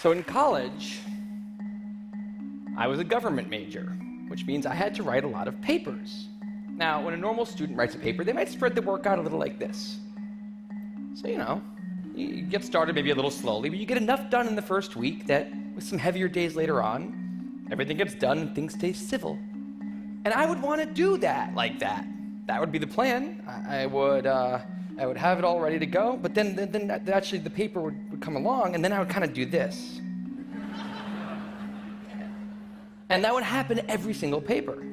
So in college, I was a government major, which means I had to write a lot of papers. Now, when a normal student writes a paper, they might spread the work out a little like this. So, you get started maybe a little slowly, but you get enough done in the first week that with some heavier days later on, everything gets done and things stay civil. And I would want to do that like that. That would be the plan. I would have it all ready to go, but then actually the paper would come along, and then I would kind of do this. And that would happen every single paper.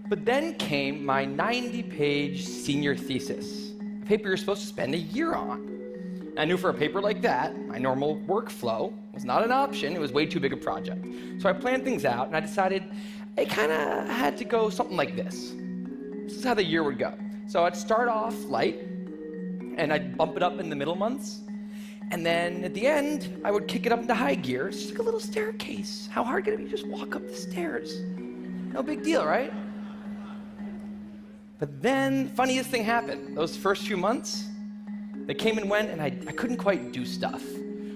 But then came my 90-page senior thesis, a paper you're supposed to spend a year on. I knew for a paper like that, my normal workflow was not an option. It was way too big a project. So I planned things out, and I decided it kind of had to go something like this. This is how the year would go. So I'd start off light, and I'd bump it up in the middle months. And then at the end, I would kick it up into high gear. It's just like a little staircase. How hard could it be to just walk up the stairs? No big deal, right? But then, funniest thing happened. Those first few months, they came and went, and I couldn't quite do stuff.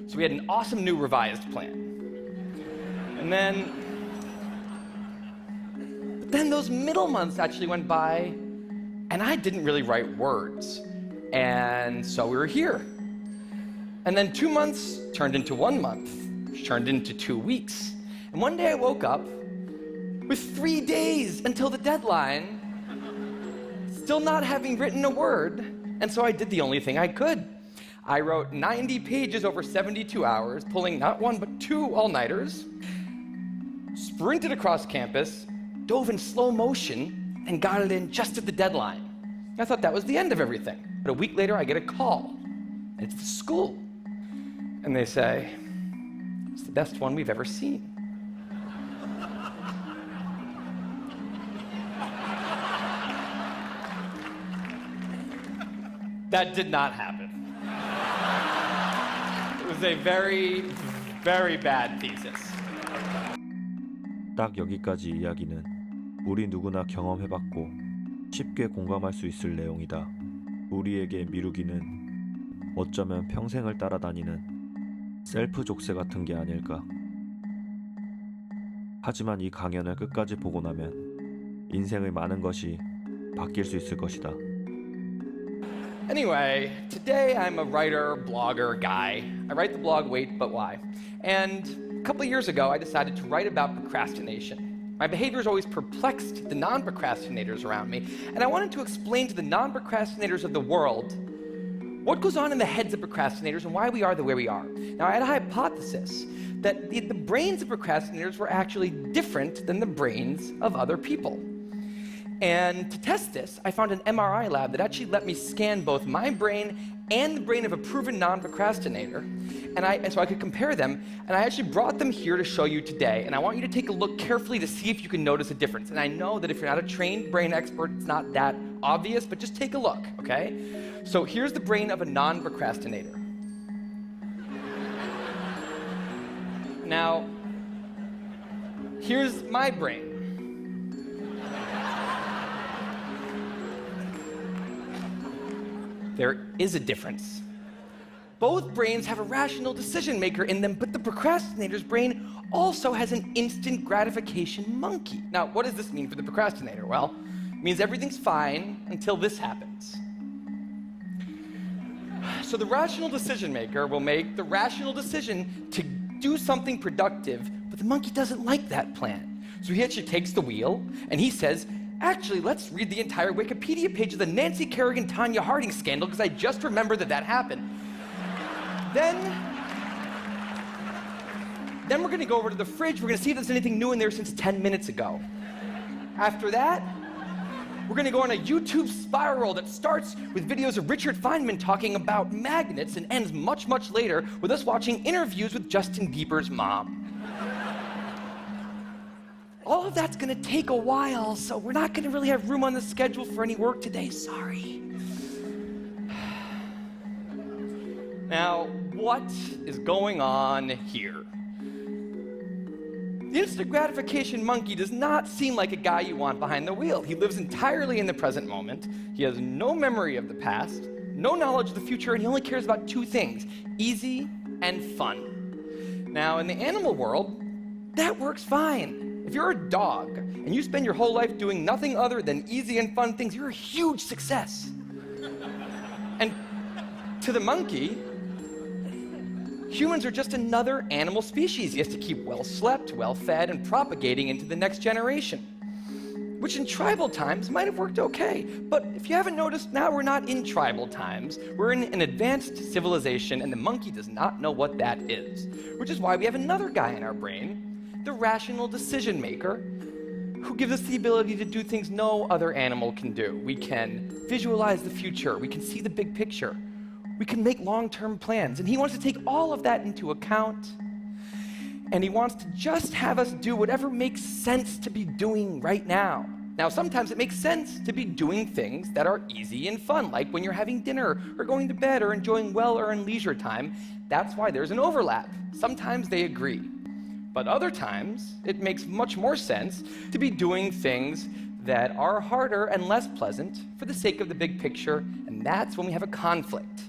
So we had an awesome new revised plan. And then those middle months actually went by, and I didn't really write words. And so we were here. And then 2 months turned into 1 month, which turned into 2 weeks. And one day I woke up with 3 days until the deadline, still not having written a word, and so I did the only thing I could. I wrote 90 pages over 72 hours, pulling not one but 2 all-nighters, sprinted across campus, dove in slow motion, and got it in just at the deadline. I thought that was the end of everything. But a week later, I get a call, and it's the school. And they say, it's the best one we've ever seen. That did not happen. It was a very, very bad thesis. 딱 여기까지 이야기는 우리 누구나 경험해봤고 쉽게 공감할 수 있을 내용이다. 우리에게 미루기는 어쩌면 평생을 따라다니는 셀프 족쇄 같은 게 아닐까. 하지만 이 강연을 끝까지 보고 나면 인생의 많은 것이 바뀔 수 있을 것이다. Anyway, today I'm a writer, blogger guy. I write the blog Wait But Why. And a couple of years ago, I decided to write about procrastination. My behaviors always perplexed the non-procrastinators around me, and I wanted to explain to the non-procrastinators of the world what goes on in the heads of procrastinators and why we are the way we are. Now, I had a hypothesis that the brains of procrastinators were actually different than the brains of other people. And to test this, I found an MRI lab that actually let me scan both my brain and the brain of a proven non-procrastinator, and so I could compare them, and I actually brought them here to show you today, and I want you to take a look carefully to see if you can notice a difference. And I know that if you're not a trained brain expert, it's not that obvious, but just take a look, okay? So here's the brain of a non-procrastinator. Now, here's my brain. There is a difference. Both brains have a rational decision maker in them, but the procrastinator's brain also has an instant gratification monkey. Now, what does this mean for the procrastinator? Well, it means everything's fine until this happens. So the rational decision maker will make the rational decision to do something productive, but the monkey doesn't like that plan. So he actually takes the wheel and he says, actually, let's read the entire Wikipedia page of the Nancy Kerrigan-Tanya Harding scandal, because I just remembered that happened. Then we're going to go over to the fridge. We're going to see if there's anything new in there since 10 minutes ago. After that, we're going to go on a YouTube spiral that starts with videos of Richard Feynman talking about magnets and ends much, much later with us watching interviews with Justin Bieber's mom. All of that's going to take a while, so we're not going to really have room on the schedule for any work today. Sorry. Now, what is going on here? The instant gratification monkey does not seem like a guy you want behind the wheel. He lives entirely in the present moment. He has no memory of the past, no knowledge of the future, and he only cares about 2 things: easy and fun. Now, in the animal world, that works fine. If you're a dog and you spend your whole life doing nothing other than easy and fun things, you're a huge success. And to the monkey, humans are just another animal species. He has to keep well slept, well fed, and propagating into the next generation, which in tribal times might have worked okay. But if you haven't noticed, now we're not in tribal times. We're in an advanced civilization, and the monkey does not know what that is, which is why we have another guy in our brain, the rational decision maker, who gives us the ability to do things no other animal can do. We can visualize the future. We can see the big picture. We can make long-term plans, and he wants to take all of that into account, and he wants to just have us do whatever makes sense to be doing right now. Now, sometimes it makes sense to be doing things that are easy and fun, like when you're having dinner or going to bed or enjoying well-earned leisure time. That's why there's an overlap. Sometimes they agree. But other times, it makes much more sense to be doing things that are harder and less pleasant for the sake of the big picture, and that's when we have a conflict.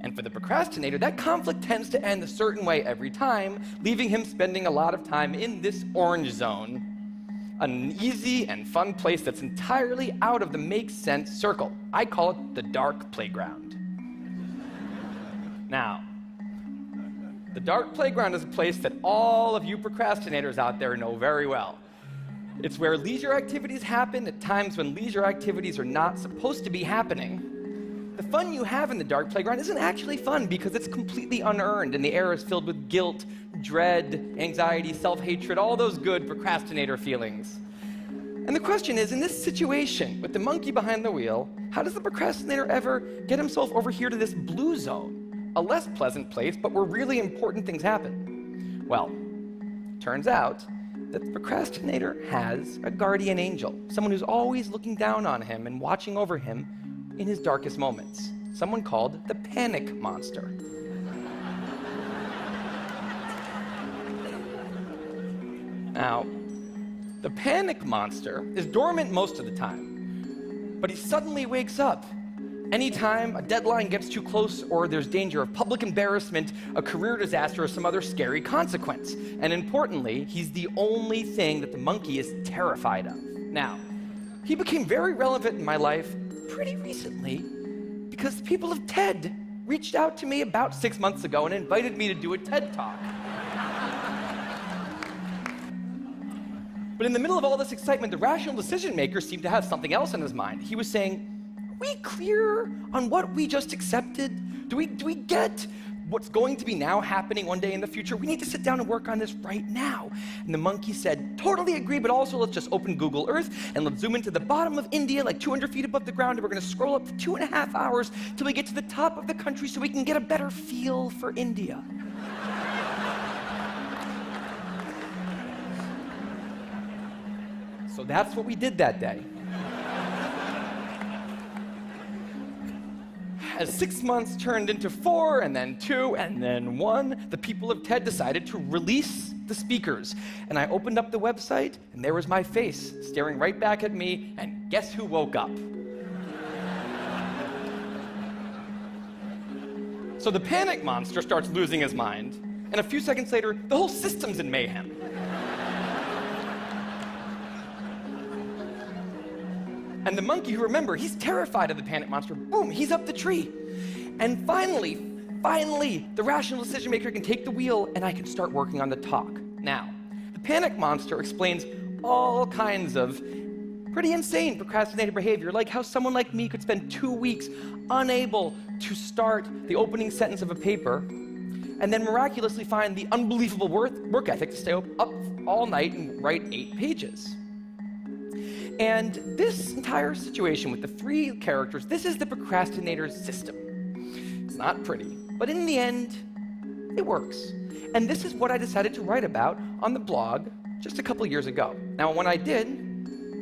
And for the procrastinator, that conflict tends to end a certain way every time, leaving him spending a lot of time in this orange zone, an easy and fun place that's entirely out of the make sense circle. I call it the dark playground. Now, the dark playground is a place that all of you procrastinators out there know very well. It's where leisure activities happen at times when leisure activities are not supposed to be happening. The fun you have in the dark playground isn't actually fun because it's completely unearned and the air is filled with guilt, dread, anxiety, self-hatred, all those good procrastinator feelings. And the question is, in this situation, with the monkey behind the wheel, how does the procrastinator ever get himself over here to this blue zone? A less pleasant place, but where really important things happen. Well, turns out that the procrastinator has a guardian angel, someone who's always looking down on him and watching over him in his darkest moments, someone called the panic monster. Now, the panic monster is dormant most of the time, but he suddenly wakes up anytime a deadline gets too close or there's danger of public embarrassment, a career disaster, or some other scary consequence. And importantly, he's the only thing that the monkey is terrified of. Now, he became very relevant in my life pretty recently because the people of TED reached out to me about 6 months ago and invited me to do a TED Talk. But in the middle of all this excitement, the rational decision maker seemed to have something else in his mind. He was saying, are we clear on what we just accepted? Do we get what's going to be now happening one day in the future? We need to sit down and work on this right now. And the monkey said, totally agree, but also let's just open Google Earth and let's zoom into the bottom of India, like 200 feet above the ground, and we're gonna scroll up for 2.5 hours till we get to the top of the country so we can get a better feel for India. So that's what we did that day. As 6 months turned into 4, and then 2, and then 1, the people of TED decided to release the speakers. And I opened up the website, and there was my face staring right back at me, and guess who woke up? So the panic monster starts losing his mind, and a few seconds later, the whole system's in mayhem. And the monkey, who, remember, he's terrified of the panic monster, boom, he's up the tree. And finally, the rational decision maker can take the wheel and I can start working on the talk. Now, the panic monster explains all kinds of pretty insane procrastinating behavior, like how someone like me could spend 2 weeks unable to start the opening sentence of a paper and then miraculously find the unbelievable work ethic to stay up all night and write 8 pages. And this entire situation with the 3 characters, this is the procrastinator's system. It's not pretty, but in the end, it works. And this is what I decided to write about on the blog just a couple years ago. Now, when I did,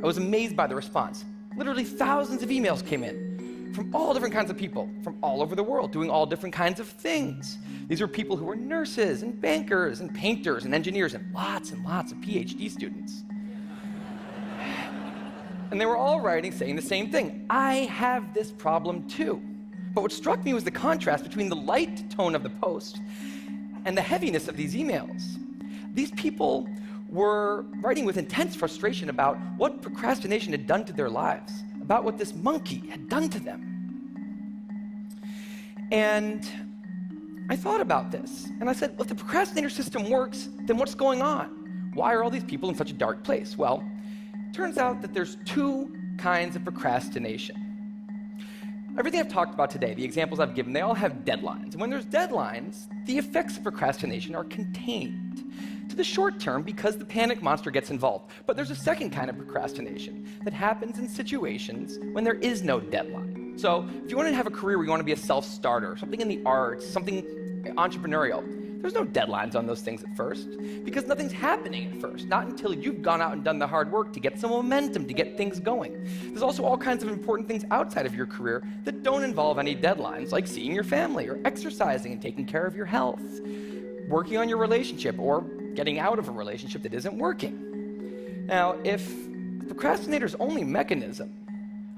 I was amazed by the response. Literally thousands of emails came in from all different kinds of people, from all over the world, doing all different kinds of things. These were people who were nurses and bankers and painters and engineers and lots of PhD students. And they were all writing saying the same thing. I have this problem too. But what struck me was the contrast between the light tone of the post and the heaviness of these emails. These people were writing with intense frustration about what procrastination had done to their lives, about what this monkey had done to them. And I thought about this, and I said, well, if the procrastinator system works, then what's going on? Why are all these people in such a dark place? Well, it turns out that there's two kinds of procrastination. Everything I've talked about today, the examples I've given, they all have deadlines. And when there's deadlines, the effects of procrastination are contained to the short term because the panic monster gets involved. But there's a second kind of procrastination that happens in situations when there is no deadline. So if you want to have a career where you want to be a self-starter, something in the arts, something entrepreneurial, there's no deadlines on those things at first because nothing's happening at first, not until you've gone out and done the hard work to get some momentum, to get things going. There's also all kinds of important things outside of your career that don't involve any deadlines, like seeing your family or exercising and taking care of your health, working on your relationship or getting out of a relationship that isn't working. Now, if procrastinator's only mechanism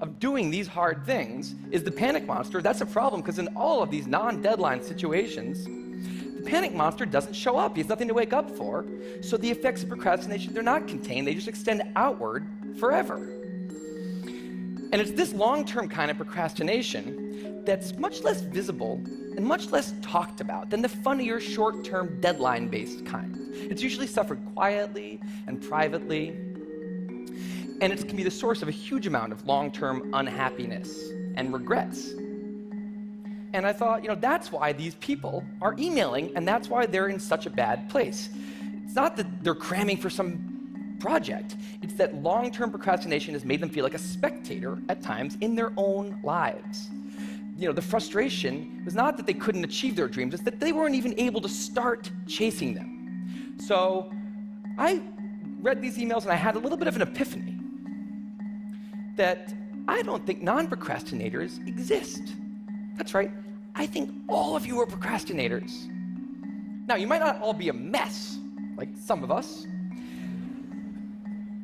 of doing these hard things is the panic monster, that's a problem because in all of these non-deadline situations, the panic monster doesn't show up. He has nothing to wake up for. So the effects of procrastination, they're not contained. They just extend outward forever. And it's this long-term kind of procrastination that's much less visible and much less talked about than the funnier, short-term, deadline-based kind. It's usually suffered quietly and privately, and it can be the source of a huge amount of long-term unhappiness and regrets. And I thought, that's why these people are emailing, and that's why they're in such a bad place. It's not that they're cramming for some project. It's that long-term procrastination has made them feel like a spectator at times in their own lives. The frustration was not that they couldn't achieve their dreams, it's that they weren't even able to start chasing them. So I read these emails and I had a little bit of an epiphany that I don't think non-procrastinators exist. That's right. I think all of you are procrastinators. Now, you might not all be a mess, like some of us.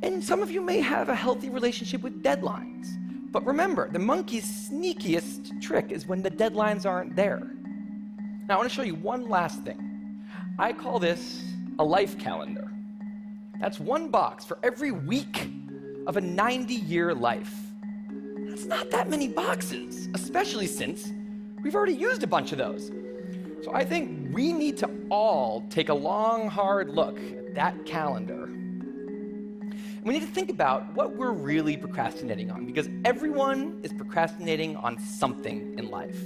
And some of you may have a healthy relationship with deadlines. But remember, the monkey's sneakiest trick is when the deadlines aren't there. Now, I want to show you one last thing. I call this a life calendar. That's one box for every week of a 90-year life. That's not that many boxes, especially since we've already used a bunch of those. So I think we need to all take a long, hard look at that calendar. And we need to think about what we're really procrastinating on, because everyone is procrastinating on something in life.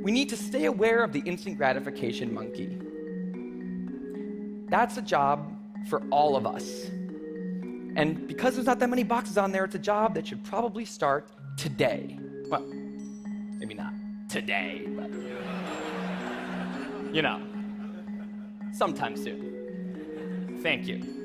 We need to stay aware of the instant gratification monkey. That's a job for all of us. And because there's not that many boxes on there, it's a job that should probably start today. Well, maybe not today, but sometime soon. Thank you.